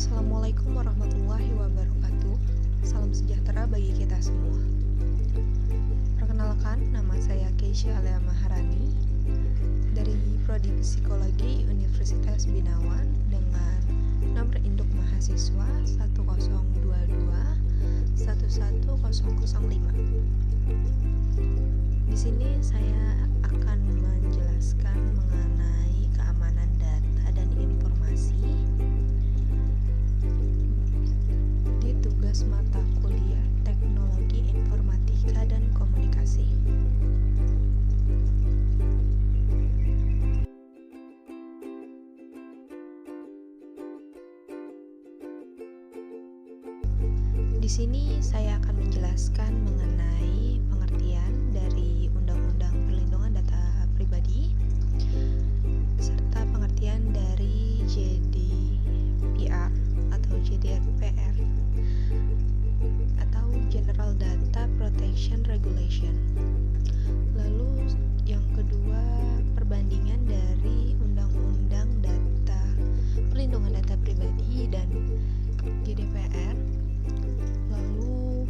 Assalamualaikum warahmatullahi wabarakatuh. Salam sejahtera bagi kita semua. Perkenalkan, nama saya Keisha Alea Maharani dari Prodi Psikologi Universitas Binawan dengan nomor induk mahasiswa 1022 11005. Di sini saya akan menjelaskan mengenai keamanan data dan informasi di tugas mata kuliah Teknologi Informatika dan Komunikasi. Di sini saya akan menjelaskan mengenai pengertian dari Undang-Undang Perlindungan Data Pribadi serta pengertian dari GDPR atau GDPR atau General Data Protection Regulation. Lalu yang kedua, perbandingan dari Undang-Undang Perlindungan Data Pribadi dan GDPR. Lalu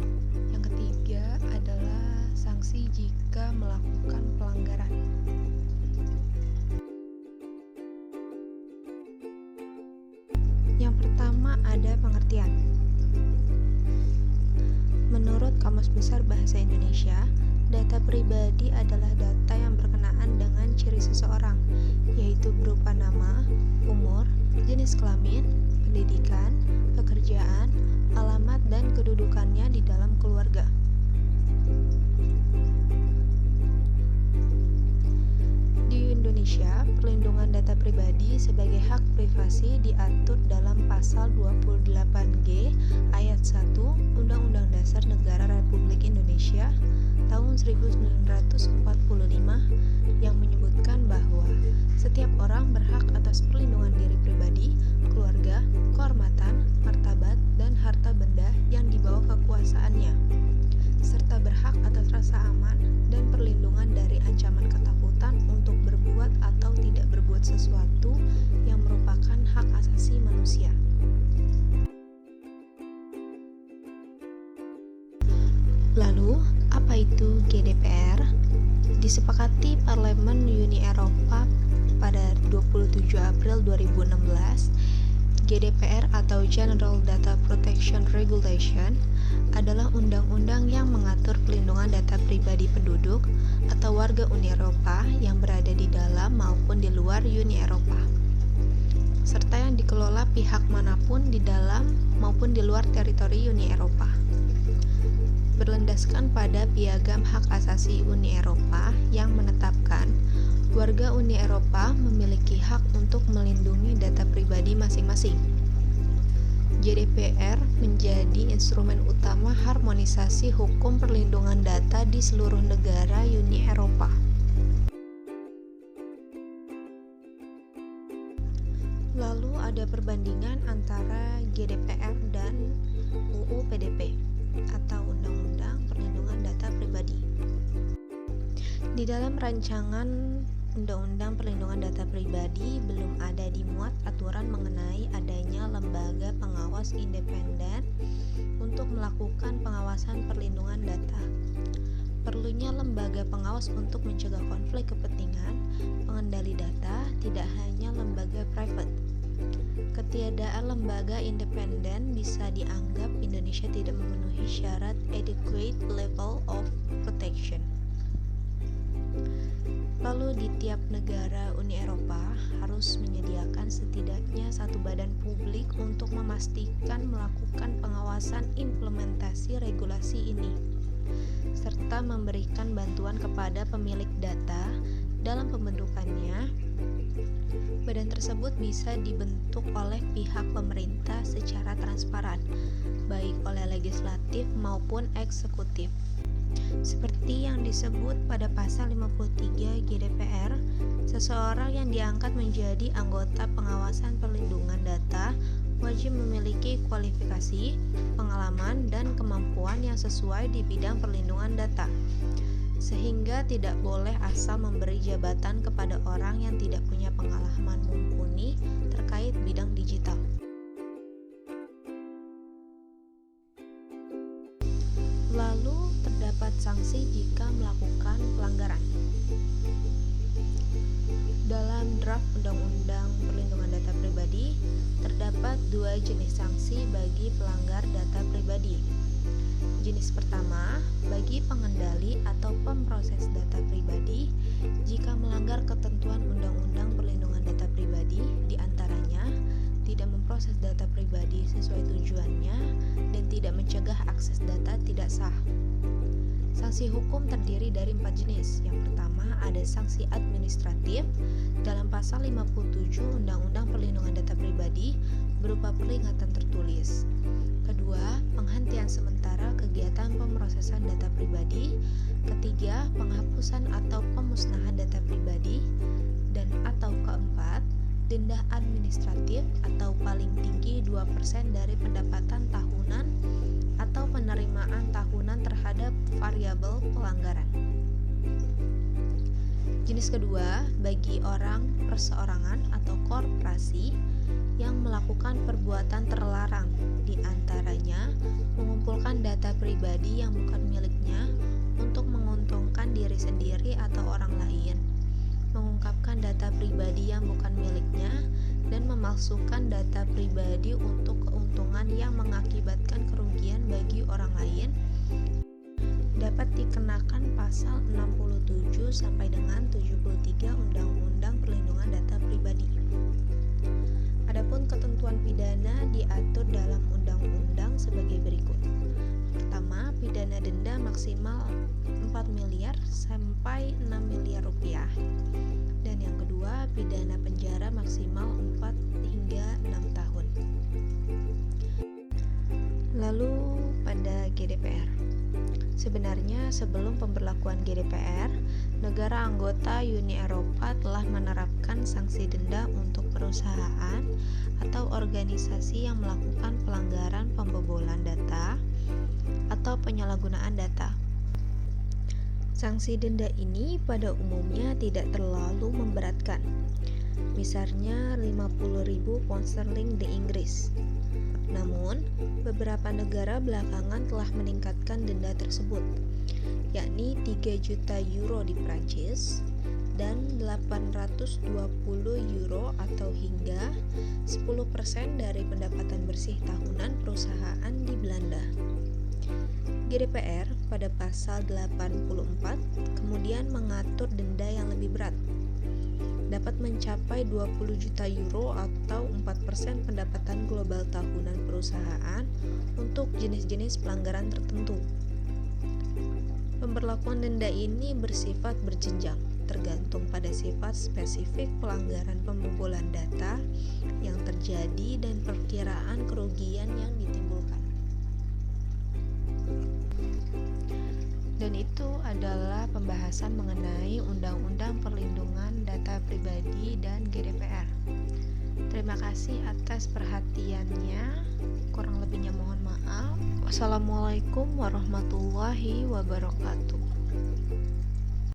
yang ketiga adalah sanksi jika melakukan pelanggaran. Yang pertama ada pengertian. Menurut Kamus Besar Bahasa Indonesia, data pribadi adalah data yang berkenaan dengan ciri seseorang, yaitu berupa nama, umur, jenis kelamin, pendidikan, pekerjaan, alamat, dan kedudukannya di dalam keluarga. Di Indonesia, perlindungan data pribadi sebagai hak privasi diatur dalam Pasal 28G Ayat 1 Undang-Undang Dasar Negara Republik Indonesia tahun 1945 yang menyebutkan bahwa setiap orang berhak atas perlindungan diri pribadi, keluarga, kehormatan, martabat, dan harta benda yang dibawa kekuasaannya, serta berhak atas rasa aman dan perlindungan dari ancaman ketakutan untuk berbuat atau tidak berbuat sesuatu yang merupakan hak asasi manusia. Lalu, apa itu GDPR? Disepakati Parlemen Uni Eropa pada 27 April 2016, GDPR atau General Data Protection Regulation adalah undang-undang yang mengatur pelindungan data pribadi penduduk atau warga Uni Eropa yang berada di dalam maupun di luar Uni Eropa, serta yang dikelola pihak manapun di dalam maupun di luar teritori Uni Eropa. Berlandaskan pada Piagam Hak Asasi Uni Eropa yang menetapkan warga Uni Eropa memiliki hak untuk melindungi data pribadi masing-masing. GDPR menjadi instrumen utama harmonisasi hukum perlindungan data di seluruh negara Uni Eropa. Lalu ada perbandingan antara GDPR dan UU PDP atau Undang-Undang Perlindungan Data Pribadi. Di dalam rancangan Undang-Undang Perlindungan Data Pribadi belum ada dimuat aturan mengenai adanya lembaga pengawas independen untuk melakukan pengawasan perlindungan data. Perlunya lembaga pengawas untuk mencegah konflik kepentingan pengendali data tidak hanya lembaga private. Ketiadaan lembaga independen bisa dianggap Indonesia tidak memenuhi syarat adequate level of protection. Lalu di tiap negara Uni Eropa harus menyediakan setidaknya satu badan publik untuk memastikan melakukan pengawasan implementasi regulasi ini, serta memberikan bantuan kepada pemilik data dalam pembentukannya. Badan tersebut bisa dibentuk oleh pihak pemerintah secara transparan, baik oleh legislatif maupun eksekutif. Seperti yang disebut pada pasal 53 GDPR, seseorang yang diangkat menjadi anggota pengawasan perlindungan data wajib memiliki kualifikasi, pengalaman, dan kemampuan yang sesuai di bidang perlindungan data, sehingga tidak boleh asal memberi jabatan kepada orang yang tidak punya pengalaman mumpuni terkait bidang digital. mendapat sanksi jika melakukan pelanggaran. Dalam draft Undang-Undang Perlindungan Data Pribadi, terdapat dua jenis sanksi bagi pelanggar data pribadi. Jenis pertama, bagi pengendali atau pemproses data pribadi jika melanggar ketentuan Undang-Undang Perlindungan Data Pribadi, diantaranya tidak memproses data pribadi sesuai tujuannya dan tidak mencegah akses data tidak sah. Sanksi hukum terdiri dari 4 jenis. Yang pertama ada sanksi administratif dalam pasal 57 Undang-Undang Perlindungan Data Pribadi berupa peringatan tertulis. Kedua, penghentian sementara kegiatan pemrosesan data pribadi. Ketiga, penghapusan atau pemusnahan data pribadi. Dan atau keempat, denda administratif atau paling tinggi 2% dari pendapatan tahunan atau penerimaan tahunan terhadap variabel pelanggaran. Jenis kedua, bagi orang perseorangan atau korporasi yang melakukan perbuatan terlarang, di antaranya mengumpulkan data pribadi yang bukan miliknya untuk menguntungkan diri sendiri atau orang lain, mengungkapkan data pribadi yang bukan miliknya, dan memalsukan data pribadi untuk keuntungan yang mengakibatkan kerugian bagi orang lain, dapat dikenakan pasal 67 sampai dengan 73 Undang-Undang Perlindungan Data Pribadi. Adapun ketentuan pidana diatur dalam undang-undang sebagai berikut. Pertama, pidana denda maksimal 4 miliar sampai 6 miliar rupiah. Dan yang kedua, pidana penjara maksimal 4 hingga 6 tahun. Lalu pada GDPR. Sebenarnya sebelum pemberlakuan GDPR, negara anggota Uni Eropa telah menerapkan sanksi denda untuk perusahaan atau organisasi yang melakukan pelanggaran pembobolan data atau penyalahgunaan data. Sanksi denda ini pada umumnya tidak terlalu memberatkan. Misalnya 50.000 pound sterling di Inggris. Namun, beberapa negara belakangan telah meningkatkan denda tersebut, yakni 3 juta euro di Prancis dan 820 euro atau hingga 10% dari pendapatan bersih tahunan perusahaan di Belanda. GDPR pada pasal 84 kemudian mengatur denda yang lebih berat, dapat mencapai 20 juta euro atau 4% pendapatan global tahunan perusahaan untuk jenis-jenis pelanggaran tertentu. Pemberlakuan denda ini bersifat berjenjang, tergantung pada sifat spesifik pelanggaran pembobolan data yang terjadi dan perkiraan kerugian yang ditimbulkan. Dan itu adalah pembahasan mengenai Undang-Undang Perlindungan Data Pribadi dan GDPR. Terima kasih atas perhatiannya. Kurang lebihnya mohon maaf. Wassalamualaikum warahmatullahi wabarakatuh.